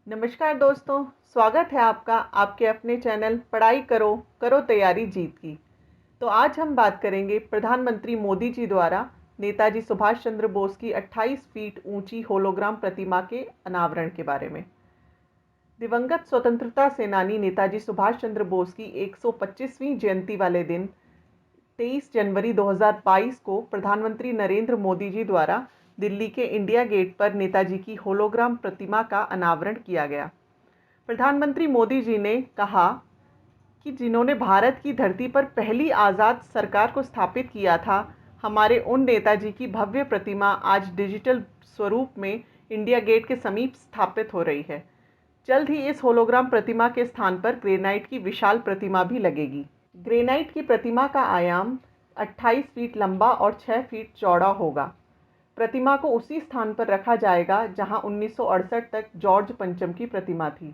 नमस्कार दोस्तों, स्वागत है आपका आपके अपने चैनल पढ़ाई करो करो तैयारी जीत की। तो आज हम बात करेंगे प्रधानमंत्री मोदी जी द्वारा नेताजी सुभाष चंद्र बोस की 28 फीट ऊंची होलोग्राम प्रतिमा के अनावरण के बारे में। दिवंगत स्वतंत्रता सेनानी नेताजी सुभाष चंद्र बोस की 125वीं जयंती वाले दिन 23 जनवरी 2022 को प्रधानमंत्री नरेंद्र मोदी जी द्वारा दिल्ली के इंडिया गेट पर नेताजी की होलोग्राम प्रतिमा का अनावरण किया गया। प्रधानमंत्री मोदी जी ने कहा कि जिन्होंने भारत की धरती पर पहली आज़ाद सरकार को स्थापित किया था, हमारे उन नेताजी की भव्य प्रतिमा आज डिजिटल स्वरूप में इंडिया गेट के समीप स्थापित हो रही है। जल्द ही इस होलोग्राम प्रतिमा के स्थान पर ग्रेनाइट की विशाल प्रतिमा भी लगेगी। ग्रेनाइट की प्रतिमा का आयाम 28 फीट लंबा और 6 फीट चौड़ा होगा। प्रतिमा को उसी स्थान पर रखा जाएगा जहां 1968 तक जॉर्ज पंचम की प्रतिमा थी।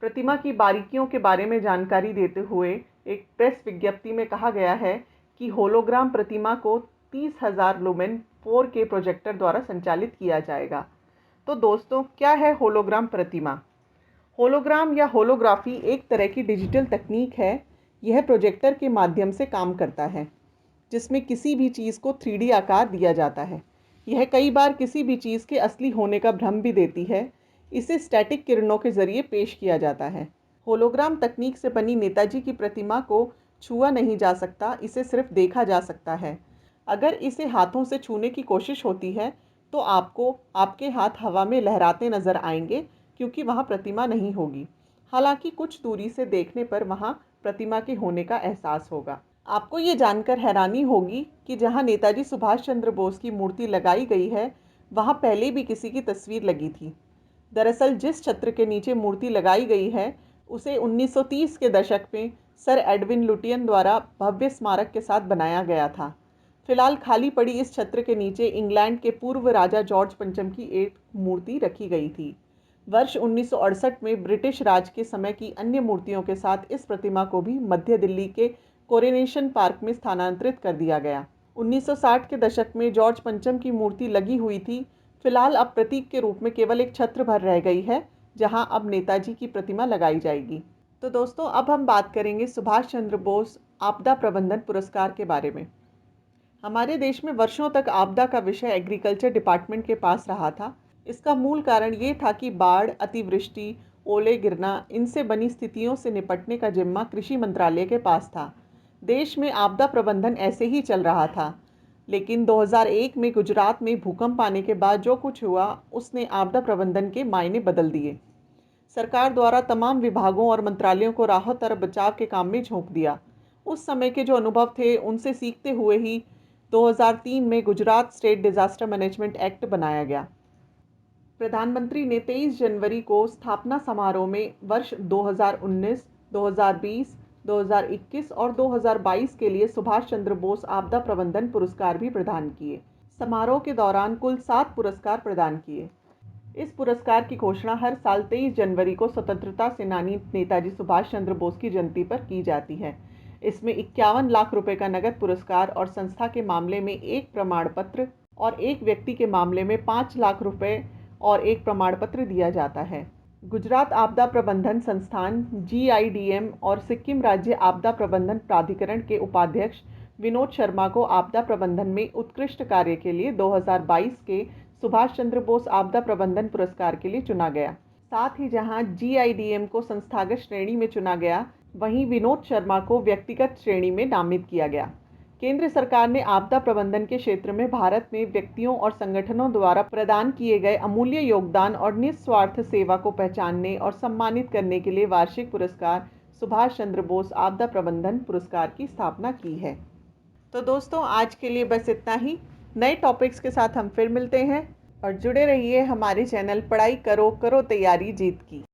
प्रतिमा की बारीकियों के बारे में जानकारी देते हुए एक प्रेस विज्ञप्ति में कहा गया है कि होलोग्राम प्रतिमा को 30,000 लुमेन 4K प्रोजेक्टर द्वारा संचालित किया जाएगा। तो दोस्तों, क्या है होलोग्राम प्रतिमा? होलोग्राम या होलोग्राफी एक तरह की डिजिटल तकनीक है। यह प्रोजेक्टर के माध्यम से काम करता है, जिसमें किसी भी चीज़ को 3D आकार दिया जाता है। यह कई बार किसी भी चीज़ के असली होने का भ्रम भी देती है। इसे स्टैटिक किरणों के जरिए पेश किया जाता है। होलोग्राम तकनीक से बनी नेताजी की प्रतिमा को छुआ नहीं जा सकता, इसे सिर्फ देखा जा सकता है। अगर इसे हाथों से छूने की कोशिश होती है तो आपको आपके हाथ हवा में लहराते नजर आएंगे, क्योंकि वहाँ प्रतिमा नहीं होगी। हालांकि कुछ दूरी से देखने पर वहाँ प्रतिमा के होने का एहसास होगा। आपको ये जानकर हैरानी होगी कि जहाँ नेताजी सुभाष चंद्र बोस की मूर्ति लगाई गई है, वहाँ पहले भी किसी की तस्वीर लगी थी। दरअसल जिस छत्र के नीचे मूर्ति लगाई गई है, उसे 1930 के दशक में सर एडविन लुटियन द्वारा भव्य स्मारक के साथ बनाया गया था। फिलहाल खाली पड़ी इस छत्र के नीचे इंग्लैंड के पूर्व राजा जॉर्ज पंचम की एक मूर्ति रखी गई थी। वर्ष 1968 में ब्रिटिश राज के समय की अन्य मूर्तियों के साथ इस प्रतिमा को भी मध्य दिल्ली के कोरोनेशन पार्क में स्थानांतरित कर दिया गया। 1960 के दशक में जॉर्ज पंचम की मूर्ति लगी हुई थी। फिलहाल अब प्रतीक के रूप में केवल एक छत्र भर रह गई है, जहां अब नेताजी की प्रतिमा लगाई जाएगी। तो दोस्तों, अब हम बात करेंगे सुभाष चंद्र बोस आपदा प्रबंधन पुरस्कार के बारे में। हमारे देश में वर्षों तक आपदा का विषय एग्रीकल्चर डिपार्टमेंट के पास रहा था। इसका मूल कारण ये था कि बाढ़, अतिवृष्टि, ओले गिरना, इनसे बनी स्थितियों से निपटने का जिम्मा कृषि मंत्रालय के पास था। देश में आपदा प्रबंधन ऐसे ही चल रहा था। लेकिन 2001 में गुजरात में भूकंप आने के बाद जो कुछ हुआ, उसने आपदा प्रबंधन के मायने बदल दिए। सरकार द्वारा तमाम विभागों और मंत्रालयों को राहत और बचाव के काम में झोंक दिया। उस समय के जो अनुभव थे, उनसे सीखते हुए ही 2003 में Gujarat state disaster management act बनाया गया। प्रधानमंत्री ने 23 जनवरी को स्थापना समारोह में वर्ष 2019, 2020, 2021 और 2022 के लिए सुभाष चंद्र बोस आपदा प्रबंधन पुरस्कार भी प्रदान किए। समारोह के दौरान कुल 7 पुरस्कार प्रदान किए। इस पुरस्कार की घोषणा हर साल 23 जनवरी को स्वतंत्रता सेनानी नेताजी सुभाष चंद्र बोस की जयंती पर की जाती है। इसमें 51 लाख रुपए का नगद पुरस्कार और संस्था के मामले में एक प्रमाण पत्र और एक व्यक्ति के मामले में 5 लाख रुपए और एक प्रमाण पत्र दिया जाता है। गुजरात आपदा प्रबंधन संस्थान GIDM और सिक्किम राज्य आपदा प्रबंधन प्राधिकरण के उपाध्यक्ष विनोद शर्मा को आपदा प्रबंधन में उत्कृष्ट कार्य के लिए 2022 के सुभाष चंद्र बोस आपदा प्रबंधन पुरस्कार के लिए चुना गया। साथ ही जहां GIDM को संस्थागत श्रेणी में चुना गया, वहीं विनोद शर्मा को व्यक्तिगत श्रेणी में नामित किया गया। केंद्र सरकार ने आपदा प्रबंधन के क्षेत्र में भारत में व्यक्तियों और संगठनों द्वारा प्रदान किए गए अमूल्य योगदान और निस्वार्थ सेवा को पहचानने और सम्मानित करने के लिए वार्षिक पुरस्कार सुभाष चंद्र बोस आपदा प्रबंधन पुरस्कार की स्थापना की है। तो दोस्तों, आज के लिए बस इतना ही। नए टॉपिक्स के साथ हम फिर मिलते हैं और जुड़े रहिए हमारे चैनल पढ़ाई करो करो तैयारी जीत की।